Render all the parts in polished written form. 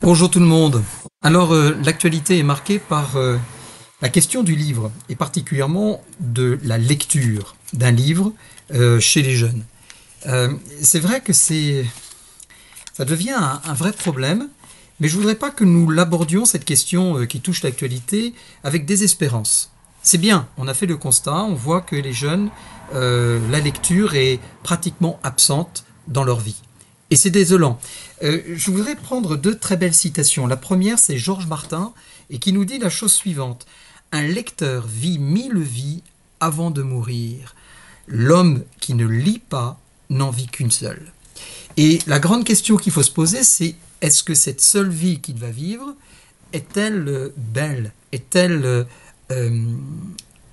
Bonjour tout le monde. Alors, l'actualité est marquée par la question du livre, et particulièrement de la lecture d'un livre chez les jeunes. C'est vrai que ça devient un vrai problème, mais je ne voudrais pas que nous l'abordions, cette question qui touche l'actualité, avec désespérance. C'est bien, on a fait le constat, on voit que les jeunes, la lecture est pratiquement absente dans leur vie. Et c'est désolant. Je voudrais prendre deux très belles citations. La première, c'est Georges Martin, et qui nous dit la chose suivante. Un lecteur vit 1000 vies avant de mourir. L'homme qui ne lit pas n'en vit qu'une seule. Et la grande question qu'il faut se poser, c'est est-ce que cette seule vie qu'il va vivre est-elle belle? Est-elle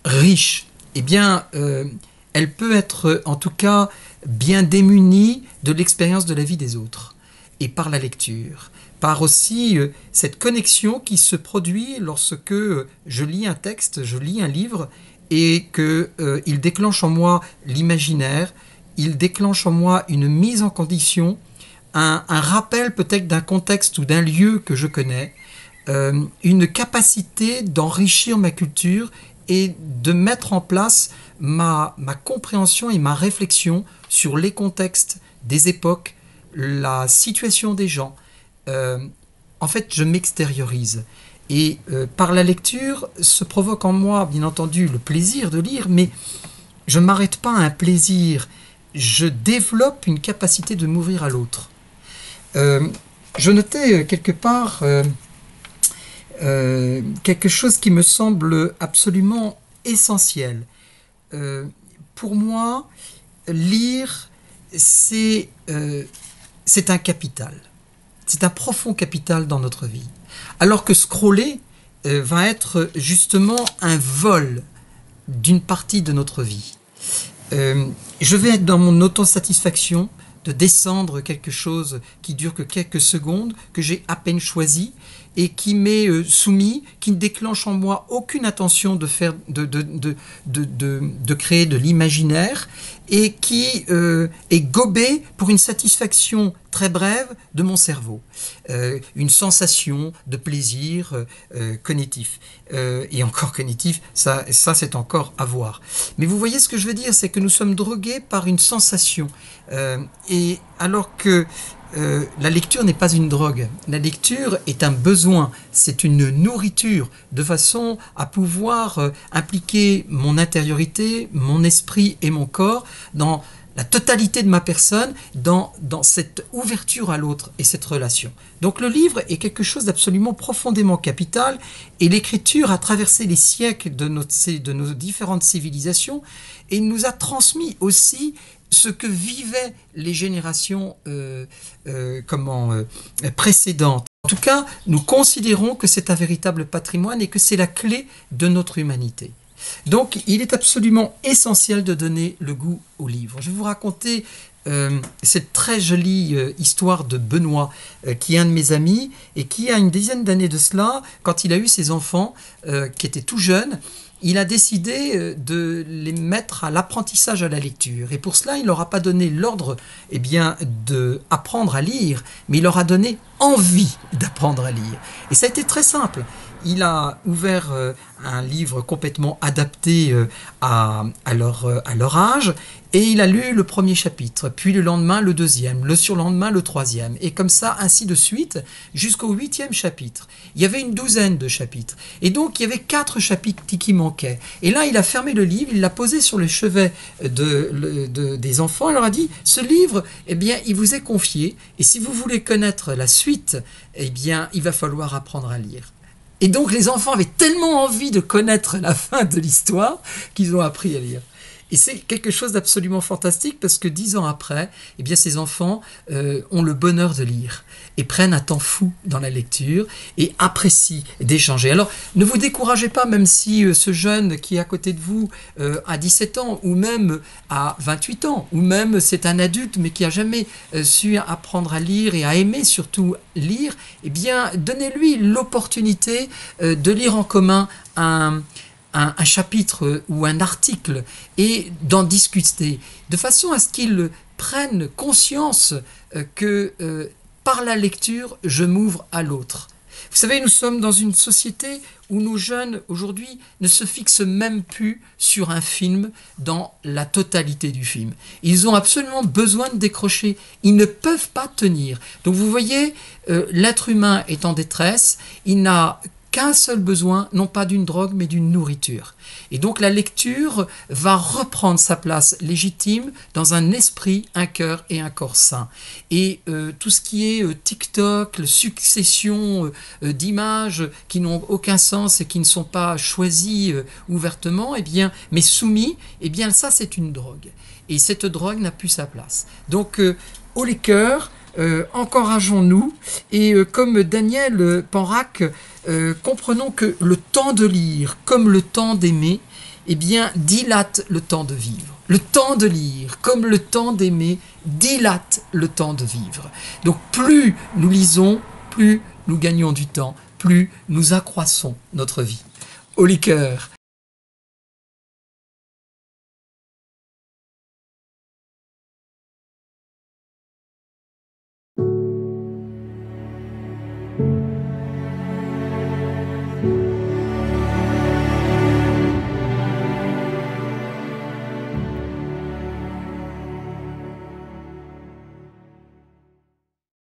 riche? Eh bien, elle peut être en tout cas bien démunie de l'expérience de la vie des autres, et par la lecture, par aussi cette connexion qui se produit lorsque je lis un texte, je lis un livre, et qu'il déclenche en moi l'imaginaire, il déclenche en moi une mise en condition, un rappel peut-être d'un contexte ou d'un lieu que je connais, une capacité d'enrichir ma culture et de mettre en place ma compréhension et ma réflexion sur les contextes des époques, la situation des gens. En fait, je m'extériorise. Et par la lecture, se provoque en moi, bien entendu, le plaisir de lire, mais je ne m'arrête pas à un plaisir. Je développe une capacité de m'ouvrir à l'autre. Je notais quelque part quelque chose qui me semble absolument essentiel. Pour moi, lire, c'est un capital. C'est un profond capital dans notre vie. Alors que scroller va être justement un vol d'une partie de notre vie. Je vais être dans mon autosatisfaction de descendre quelque chose qui dure que quelques secondes, que j'ai à peine choisi, et qui m'est soumis, qui ne déclenche en moi aucune intention de créer de l'imaginaire, et qui est gobé pour une satisfaction très brève de mon cerveau, une sensation de plaisir cognitif, et encore cognitif, ça c'est encore à voir. Mais vous voyez ce que je veux dire, c'est que nous sommes drogués par une sensation, et alors que la lecture n'est pas une drogue. La lecture est un besoin, c'est une nourriture de façon à pouvoir impliquer mon intériorité, mon esprit et mon corps dans la totalité de ma personne, dans cette ouverture à l'autre et cette relation. Donc le livre est quelque chose d'absolument profondément capital, et l'écriture a traversé les siècles de nos différentes civilisations et nous a transmis aussi ce que vivaient les générations précédentes. En tout cas, nous considérons que c'est un véritable patrimoine et que c'est la clé de notre humanité. Donc, il est absolument essentiel de donner le goût au livre. Je vais vous raconter cette très jolie histoire de Benoît, qui est un de mes amis, et qui, a une dizaine d'années de cela, quand il a eu ses enfants, qui étaient tout jeunes, il a décidé de les mettre à l'apprentissage à la lecture. Et pour cela, il ne leur a pas donné l'ordre d'apprendre à lire, mais il leur a donné envie d'apprendre à lire. Et ça a été très simple. Il a ouvert un livre complètement adapté à leur âge, et il a lu le premier chapitre, puis le lendemain le deuxième, le surlendemain le troisième, et comme ça, ainsi de suite, jusqu'au 8e chapitre. Il y avait une douzaine de chapitres, et donc il y avait 4 chapitres qui manquaient. Et là, il a fermé le livre, il l'a posé sur le chevet des enfants, il leur a dit, ce livre, eh bien, il vous est confié, et si vous voulez connaître la suite, eh bien, il va falloir apprendre à lire. Et donc les enfants avaient tellement envie de connaître la fin de l'histoire qu'ils ont appris à lire. Et c'est quelque chose d'absolument fantastique, parce que 10 ans après, eh bien, ces enfants ont le bonheur de lire et prennent un temps fou dans la lecture et apprécient d'échanger. Alors, ne vous découragez pas, même si ce jeune qui est à côté de vous a 17 ans, ou même a 28 ans, ou même c'est un adulte mais qui n'a jamais su apprendre à lire et à aimer surtout lire, eh bien, donnez-lui l'opportunité de lire en commun un chapitre ou un article, et d'en discuter, de façon à ce qu'ils prennent conscience que par la lecture, je m'ouvre à l'autre. Vous savez, nous sommes dans une société où nos jeunes, aujourd'hui, ne se fixent même plus sur un film dans la totalité du film. Ils ont absolument besoin de décrocher. Ils ne peuvent pas tenir. Donc vous voyez, l'être humain est en détresse. Il n'a qu'un seul besoin, non pas d'une drogue, mais d'une nourriture. Et donc la lecture va reprendre sa place légitime dans un esprit, un cœur et un corps sain. Et tout ce qui est TikTok, la succession d'images qui n'ont aucun sens et qui ne sont pas choisies ouvertement, eh bien, mais soumis, eh bien ça c'est une drogue. Et cette drogue n'a plus sa place. Donc haut les cœurs, encourageons-nous et comme Daniel Panrac, comprenons que le temps de lire comme le temps d'aimer, eh bien, dilate le temps de vivre. Le temps de lire comme le temps d'aimer dilate le temps de vivre. Donc plus nous lisons, plus nous gagnons du temps, plus nous accroissons notre vie. Haut les cœurs,